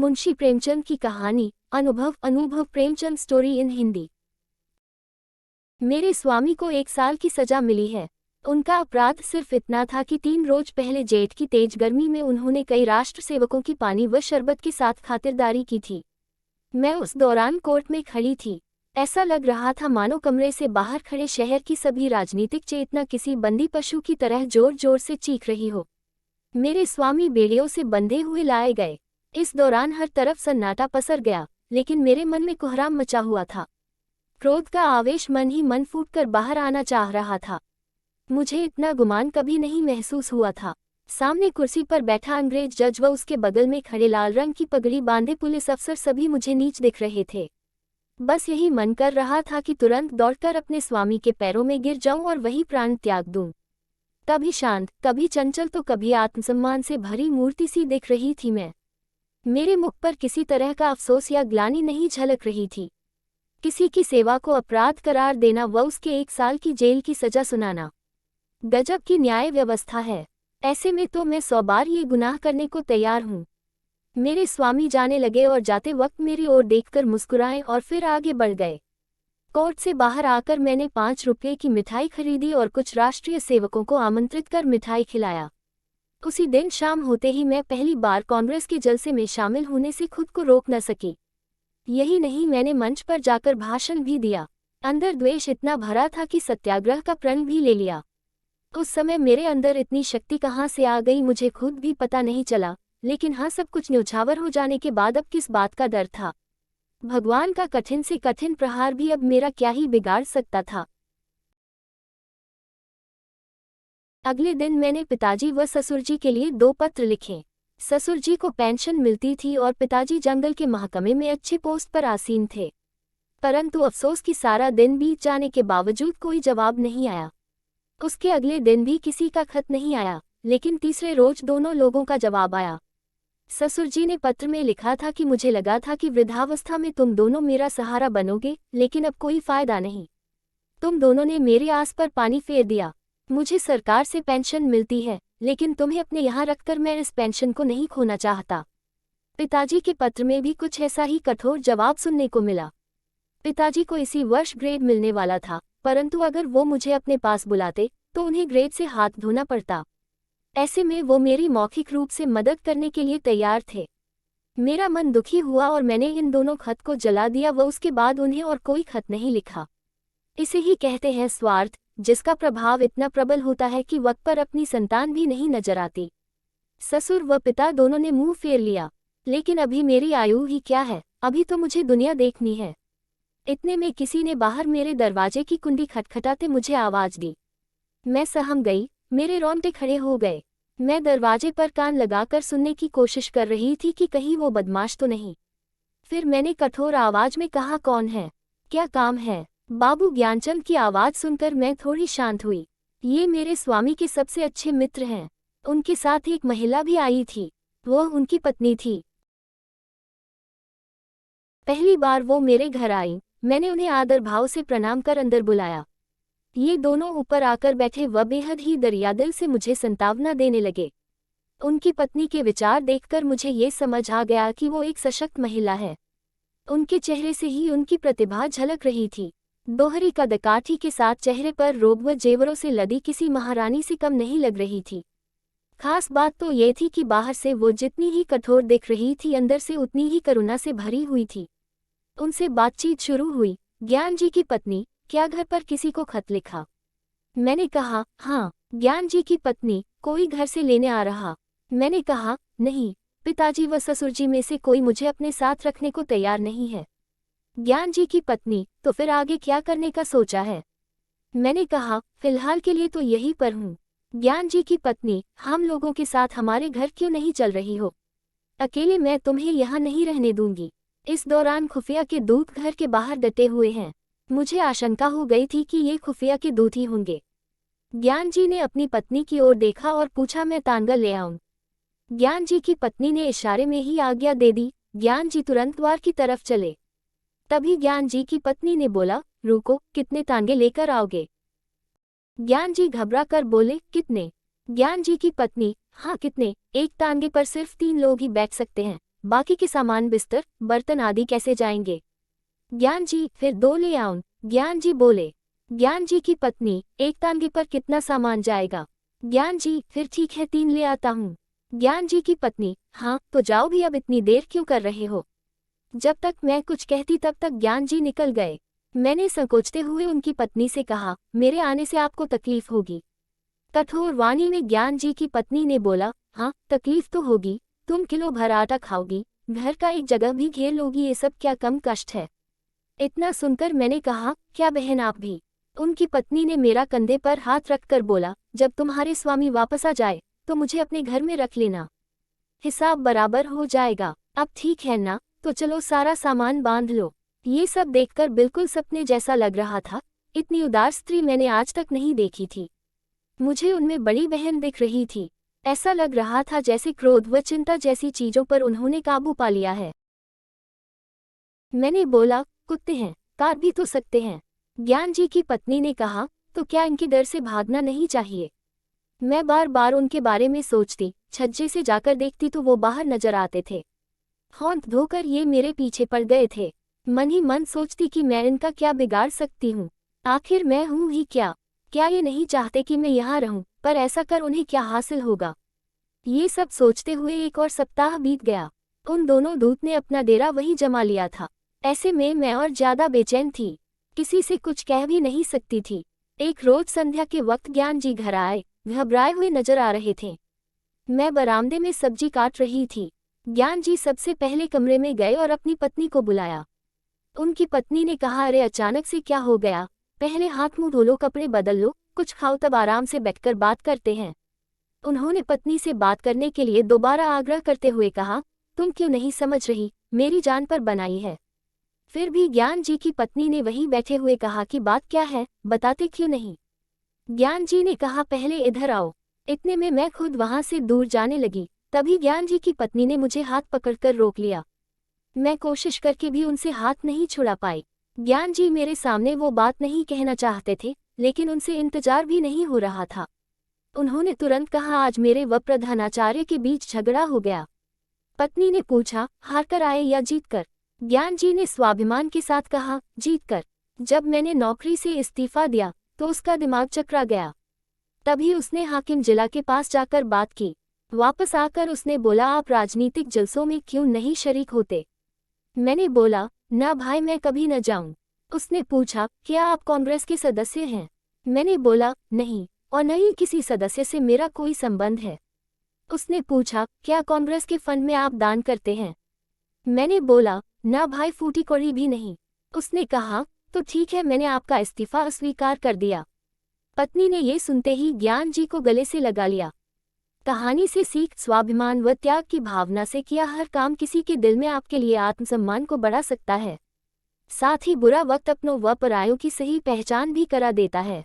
मुंशी प्रेमचंद की कहानी अनुभव प्रेमचंद स्टोरी इन हिंदी। मेरे स्वामी को 1 साल की सजा मिली है। उनका अपराध सिर्फ इतना था कि 3 रोज पहले जेठ की तेज गर्मी में उन्होंने कई राष्ट्र सेवकों की पानी व शरबत के साथ खातिरदारी की थी। मैं उस दौरान कोर्ट में खड़ी थी। ऐसा लग रहा था मानो कमरे से बाहर खड़े शहर की सभी राजनीतिक चेतना किसी बंदी पशु की तरह जोर जोर से चीख रही हो। मेरे स्वामी बेड़ियों से बंधे हुए लाए गए। इस दौरान हर तरफ सन्नाटा पसर गया, लेकिन मेरे मन में कोहराम मचा हुआ था। क्रोध का आवेश मन ही मन फूटकर बाहर आना चाह रहा था। मुझे इतना गुमान कभी नहीं महसूस हुआ था। सामने कुर्सी पर बैठा अंग्रेज जज व उसके बगल में खड़े लाल रंग की पगड़ी बांधे पुलिस अफसर सभी मुझे नीच दिख रहे थे। बस यही मन कर रहा था कि तुरंत दौड़कर अपने स्वामी के पैरों में गिर जाऊं और वही प्राण त्याग दूं। कभी शांत, कभी चंचल तो कभी आत्मसम्मान से भरी मूर्ति सी दिख रही थी मैं। मेरे मुख पर किसी तरह का अफसोस या ग्लानि नहीं झलक रही थी। किसी की सेवा को अपराध करार देना व उसके 1 साल की जेल की सजा सुनाना गजब की न्याय व्यवस्था है। ऐसे में तो मैं 100 बार ये गुनाह करने को तैयार हूँ। मेरे स्वामी जाने लगे और जाते वक्त मेरी ओर देखकर मुस्कुराए और फिर आगे बढ़ गए। कोर्ट से बाहर आकर मैंने 5 रुपये की मिठाई खरीदी और कुछ राष्ट्रीय सेवकों को आमंत्रित कर मिठाई खिलाया। उसी दिन शाम होते ही मैं पहली बार कांग्रेस के जलसे में शामिल होने से खुद को रोक न सकी। यही नहीं, मैंने मंच पर जाकर भाषण भी दिया। अंदर द्वेष इतना भरा था कि सत्याग्रह का प्रण भी ले लिया। उस समय मेरे अंदर इतनी शक्ति कहाँ से आ गई मुझे खुद भी पता नहीं चला, लेकिन हाँ, सब कुछ न्यौछावर हो जाने के बाद अब किस बात का डर था। भगवान का कठिन से कठिन प्रहार भी अब मेरा क्या ही बिगाड़ सकता था। अगले दिन मैंने पिताजी व ससुर जी के लिए 2 पत्र लिखे। ससुर जी को पेंशन मिलती थी और पिताजी जंगल के महकमे में अच्छे पोस्ट पर आसीन थे। परंतु अफसोस कि सारा दिन बीत जाने के बावजूद कोई जवाब नहीं आया। उसके अगले दिन भी किसी का खत नहीं आया, लेकिन तीसरे रोज दोनों लोगों का जवाब आया। ससुर जी ने पत्र में लिखा था कि मुझे लगा था कि वृद्धावस्था में तुम दोनों मेरा सहारा बनोगे, लेकिन अब कोई फायदा नहीं। तुम दोनों ने मेरी आस पर पानी फेर दिया। मुझे सरकार से पेंशन मिलती है, लेकिन तुम्हें अपने यहाँ रखकर मैं इस पेंशन को नहीं खोना चाहता। पिताजी के पत्र में भी कुछ ऐसा ही कठोर जवाब सुनने को मिला। पिताजी को इसी वर्ष ग्रेड मिलने वाला था, परंतु अगर वो मुझे अपने पास बुलाते तो उन्हें ग्रेड से हाथ धोना पड़ता। ऐसे में वो मेरी मौखिक रूप से मदद करने के लिए तैयार थे। मेरा मन दुखी हुआ और मैंने इन दोनों खत को जला दिया व उसके बाद उन्हें और कोई खत नहीं लिखा। इसे ही कहते हैं स्वार्थ, जिसका प्रभाव इतना प्रबल होता है कि वक्त पर अपनी संतान भी नहीं नजर आती। ससुर व पिता दोनों ने मुंह फेर लिया, लेकिन अभी मेरी आयु ही क्या है, अभी तो मुझे दुनिया देखनी है। इतने में किसी ने बाहर मेरे दरवाजे की कुंडी खटखटाते मुझे आवाज दी। मैं सहम गई, मेरे रोंगटे खड़े हो गए। मैं दरवाजे पर कान लगाकर सुनने की कोशिश कर रही थी कि कहीं वो बदमाश तो नहीं। फिर मैंने कठोर आवाज में कहा, कौन है, क्या काम है? बाबू ज्ञानचंद की आवाज सुनकर मैं थोड़ी शांत हुई। ये मेरे स्वामी के सबसे अच्छे मित्र हैं। उनके साथ एक महिला भी आई थी, वो उनकी पत्नी थी। पहली बार वो मेरे घर आई। मैंने उन्हें आदर भाव से प्रणाम कर अंदर बुलाया। ये दोनों ऊपर आकर बैठे व बेहद ही दरियादिल से मुझे संतावना देने लगे। उनकी पत्नी के विचार देखकर मुझे ये समझ आ गया कि वो एक सशक्त महिला है। उनके चेहरे से ही उनकी प्रतिभा झलक रही थी। दोहरी कदकाठी के साथ चेहरे पर रोब व जेवरों से लदी किसी महारानी से कम नहीं लग रही थी। खास बात तो ये थी कि बाहर से वो जितनी ही कठोर दिख रही थी, अंदर से उतनी ही करुणा से भरी हुई थी। उनसे बातचीत शुरू हुई। ज्ञान जी की पत्नी, क्या घर पर किसी को खत लिखा? मैंने कहा, हाँ। ज्ञान जी की पत्नी, कोई घर से लेने आ रहा? मैंने कहा, नहीं, पिताजी व ससुर जी में से कोई मुझे अपने साथ रखने को तैयार नहीं है। ज्ञान जी की पत्नी, तो फिर आगे क्या करने का सोचा है? मैंने कहा, फिलहाल के लिए तो यहीं पर हूँ। ज्ञान जी की पत्नी, हम लोगों के साथ हमारे घर क्यों नहीं चल रही हो? अकेले मैं तुम्हें यहाँ नहीं रहने दूंगी। इस दौरान खुफिया के दूत घर के बाहर डटे हुए हैं। मुझे आशंका हो गई थी कि ये खुफिया के दूत ही होंगे। ज्ञान जी ने अपनी पत्नी की ओर देखा और पूछा, मैं तांगा ले आऊं? ज्ञान जी की पत्नी ने इशारे में ही आज्ञा दे दी। ज्ञान जी तुरंत द्वार की तरफ चले। तभी ज्ञान जी की पत्नी ने बोला, रुको, कितने तांगे लेकर आओगे? ज्ञान जी घबरा कर बोले, कितने? ज्ञान जी की पत्नी, हाँ कितने, एक तांगे पर सिर्फ 3 लोग ही बैठ सकते हैं, बाकी के सामान बिस्तर बर्तन आदि कैसे जाएंगे? ज्ञान जी फिर 2 ले आऊं? ज्ञान जी बोले। ज्ञान जी की पत्नी एक तांगे पर कितना सामान जाएगा? ज्ञान जी फिर ठीक है 3 ले आता हूँ। ज्ञान जी की पत्नी हाँ तो जाओ भी, अब इतनी देर क्यों कर रहे हो? जब तक मैं कुछ कहती तब तक ज्ञान जी निकल गए। मैंने संकोचते हुए उनकी पत्नी से कहा, मेरे आने से आपको तकलीफ होगी। कठोर वाणी में ज्ञान जी की पत्नी ने बोला, हाँ तकलीफ तो होगी, तुम किलो भर आटा खाओगी, घर का एक जगह भी घेर लोगी, ये सब क्या कम कष्ट है? इतना सुनकर मैंने कहा, क्या बहन आप भी? उनकी पत्नी ने मेरा कंधे पर हाथ रखकर बोला, जब तुम्हारे स्वामी वापस आ जाए तो मुझे अपने घर में रख लेना, हिसाब बराबर हो जाएगा। अब ठीक है ना, तो चलो सारा सामान बांध लो। ये सब देखकर बिल्कुल सपने जैसा लग रहा था। इतनी उदार स्त्री मैंने आज तक नहीं देखी थी। मुझे उनमें बड़ी बहन दिख रही थी। ऐसा लग रहा था जैसे क्रोध व चिंता जैसी चीजों पर उन्होंने काबू पा लिया है। मैंने बोला, कुत्ते हैं, काट भी तो सकते हैं। ज्ञान जी की पत्नी ने कहा, तो क्या इनके डर से भागना नहीं चाहिए? मैं बार बार उनके बारे में सोचती, छज्जे से जाकर देखती तो वो बाहर नजर आते थे। हाथ धोकर ये मेरे पीछे पड़ गए थे। मन ही मन सोचती कि मैं इनका क्या बिगाड़ सकती हूँ, आखिर मैं हूँ ही क्या? क्या ये नहीं चाहते कि मैं यहाँ रहूँ, पर ऐसा कर उन्हें क्या हासिल होगा? ये सब सोचते हुए 1 और सप्ताह बीत गया। उन दोनों दूत ने अपना डेरा वहीं जमा लिया था। ऐसे में मैं और ज्यादा बेचैन थी, किसी से कुछ कह भी नहीं सकती थी। एक रोज संध्या के वक्त ज्ञान जी घर आए, घबराए हुए नजर आ रहे थे। मैं बरामदे में सब्जी काट रही थी। ज्ञान जी सबसे पहले कमरे में गए और अपनी पत्नी को बुलाया। उनकी पत्नी ने कहा, अरे अचानक से क्या हो गया? पहले हाथ मुंह धो लो, कपड़े बदल लो, कुछ खाओ, तब आराम से बैठकर बात करते हैं। उन्होंने पत्नी से बात करने के लिए दोबारा आग्रह करते हुए कहा, तुम क्यों नहीं समझ रही, मेरी जान पर बनाई है। फिर भी ज्ञान जी की पत्नी ने वहीं बैठे हुए कहा कि बात क्या है, बताते क्यों नहीं? ज्ञान जी ने कहा, पहले इधर आओ। इतने में मैं खुद वहां से दूर जाने लगी। तभी ज्ञान जी की पत्नी ने मुझे हाथ पकड़कर रोक लिया। मैं कोशिश करके भी उनसे हाथ नहीं छुड़ा पाई। ज्ञान जी मेरे सामने वो बात नहीं कहना चाहते थे, लेकिन उनसे इंतजार भी नहीं हो रहा था। उन्होंने तुरंत कहा, आज मेरे व प्रधानाचार्य के बीच झगड़ा हो गया। पत्नी ने पूछा, हार कर आए या जीत कर? ज्ञान जी ने स्वाभिमान के साथ कहा, जीत कर। जब मैंने नौकरी से इस्तीफा दिया तो उसका दिमाग चकरा गया। तभी उसने हाकिम जिला के पास जाकर बात की। वापस आकर उसने बोला, आप राजनीतिक जलसों में क्यों नहीं शरीक होते? मैंने बोला, ना भाई, मैं कभी न जाऊं। उसने पूछा, क्या आप कांग्रेस के सदस्य हैं? मैंने बोला, नहीं, और न ही किसी सदस्य से मेरा कोई संबंध है। उसने पूछा, क्या कांग्रेस के फंड में आप दान करते हैं? मैंने बोला, ना भाई, फूटी कौड़ी भी नहीं। उसने कहा, तो ठीक है, मैंने आपका इस्तीफा अस्वीकार कर दिया। पत्नी ने ये सुनते ही ज्ञान जी को गले से लगा लिया। कहानी से सीख, स्वाभिमान व त्याग की भावना से किया हर काम किसी के दिल में आपके लिए आत्मसम्मान को बढ़ा सकता है। साथ ही बुरा वक्त अपनों व परायों की सही पहचान भी करा देता है।